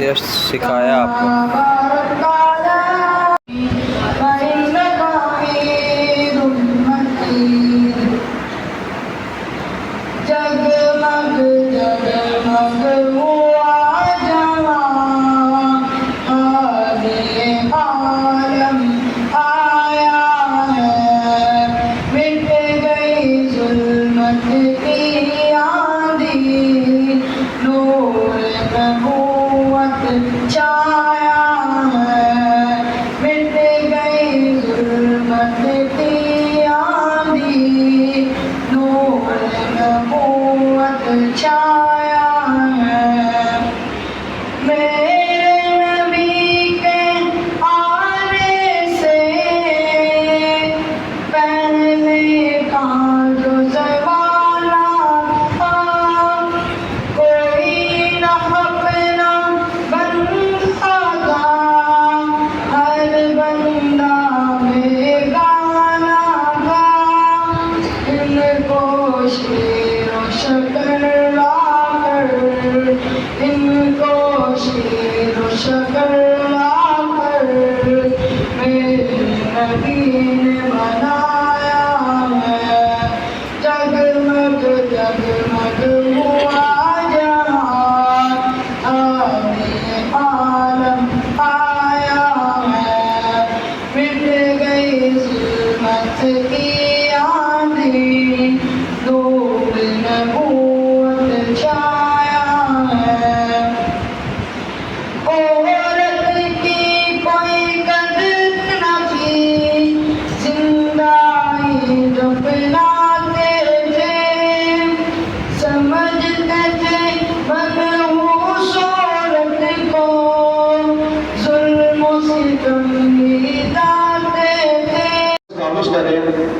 دیا سکھایا آپ کو؟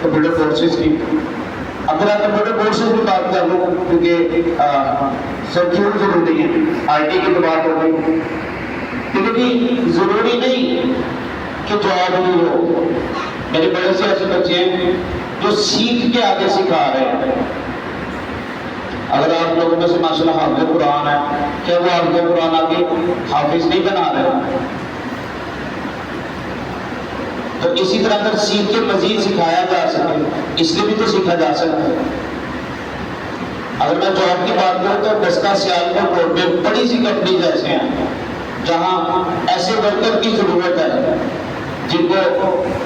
کمپیوٹر کورسز کی اگر آپ کمپیوٹر کورسز کی بات کر لوں کیونکہ سب کیوں ضروری ہیں، آئی ٹی کی تو بات ہو گئی، لیکن ضروری نہیں کہ جاب ہی ہو. میرے بڑے سے ایسے بچے ہیں جو سیکھ کے آگے سکھا رہے ہیں. اگر آپ لوگوں میں سے ماشاءاللہ حافظ قرآن ہے، کیا وہ حافظ قرآن آگے حافظ نہیں بنا رہے؟ تو اسی طرح اگر سیکھ کے مزید سکھایا جا سکے، اس لیے بھی تو سیکھا جا سکتا ہے. اگر میں جاب کی بات کروں تو دستہ سیالکوٹ روڈ میں بڑی سی کمپنیز ایسے ہیں جہاں ایسے ورکر کی ضرورت ہے جن کو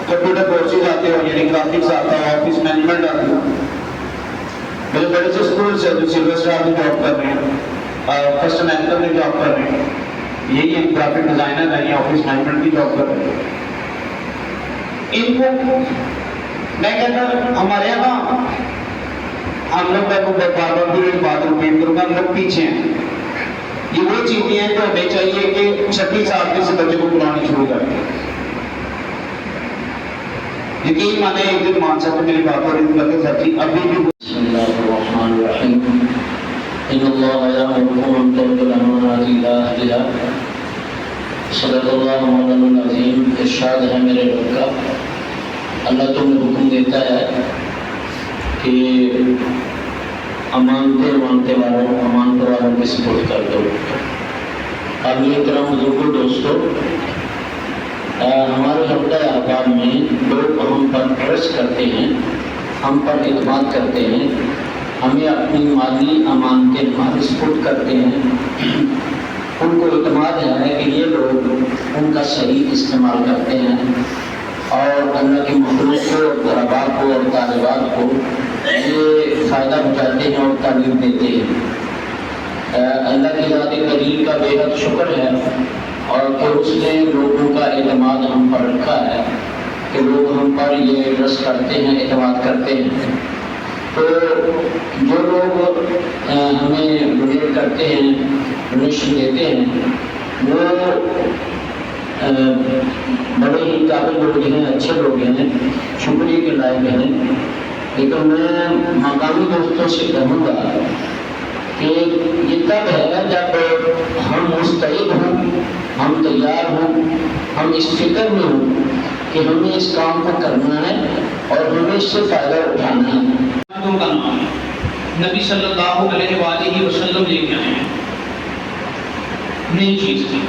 کمپیوٹر کورسز آتے ہو، یعنی گرافکس آتا ہے، آفس مینجمنٹ آتی ہو. میرے بڑے سے اسکولس ہیں جو سلور اسٹار میں جاب کر رہے ہیں، فرسٹ نینکل میں جاب کر رہے ہیں، یہی ایک گرافک ڈیزائنر ہے، یہ آفس مینجمنٹ کی جاب کر رہے ہیں. ان کو میں کہتا ہوں ہمارے یہاں ہم لوگ بار بار بھی ایک بات رپیٹ کروں گا، ہم لوگ پیچھے ہیں. یہ وہ چیزیں ہیں جو ہمیں چاہیے کہ 26 سال کے سے بچے کو پڑھانی شروع کر دیں. یقین مانے ایک دن مان سکتے میری بات اور ان کا ساتھی ابھی بھی. بسم اللہ الرحمن الرحیم. ان اللہ یامرکم ان تؤدوا الامانات الی اہلہا. صدق اللہ مولانا العظیم. ارشاد ہے میرے رب کا، اللہ تمہیں حکم دیتا ہے کہ امانتیں والوں کے سپرد کر دو. قابل کرام بزرگوں، دوستو، ہمارے حلقہ احباب میں لوگ ہم پر ٹرسٹ کرتے ہیں، ہم پر اعتماد کرتے ہیں، ہمیں اپنی مالی امانتیں ہمارے سپرد کرتے ہیں. ان کو اعتماد ہے کہ یہ لوگ ان کا صحیح استعمال کرتے ہیں اور اللہ کی مخلوق کو اور طلباء کو اور طالبات کو یہ فائدہ پہنچاتے ہیں اور تعلیم دیتے ہیں. اللہ کی ذات کریم کا بے حد شکر ہے اور کہ اس نے لوگوں کا اعتماد ہم پر رکھا ہے کہ لوگ ہم پر یہ ٹرسٹ کرتے ہیں، اعتماد کرتے ہیں. تو جو لوگ ہمیں ڈونیٹ کرتے ہیں، ڈونیشن دیتے ہیں، وہ بڑے ہی قابل لوگ ہیں، اچھے لوگ ہیں، شکریہ کے لائق ہیں. لیکن میں مقامی دوستوں سے کہوں گا کہ یہ تب ہے جب ہم مستعد ہوں، ہم تیار ہوں، ہم اس فکر میں ہوں کہ ہمیں اس کام کو کرنا ہے اور ہمیں اس سے فائدہ اٹھانا ہے. کا نام نبی صلی اللہ علیہ وآلہ وسلم لے کے آئے ہیں. نئی چیز تھی،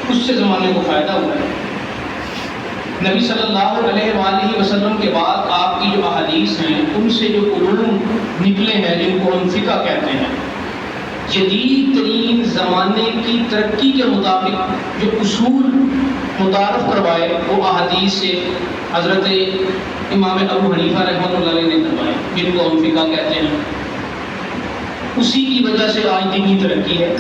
اس سے زمانے کو فائدہ ہوا ہے۔ نبی صلی اللہ علیہ وآلہ وسلم کے بعد آپ کی جو احادیث ہیں ان سے جو علوم نکلے ہیں جن کو ہم فقہ کہتے ہیں، جدید ترین زمانے کی ترقی کے مطابق جو اصول متعارف کروائے وہ احادیث سے حضرت امام ابو حنیفہ رحمۃ اللہ علیہ نے کروائے، جن کو ہم فقہ کہتے ہیں۔ اسی کی وجہ سے آج دینی ترقی ہے۔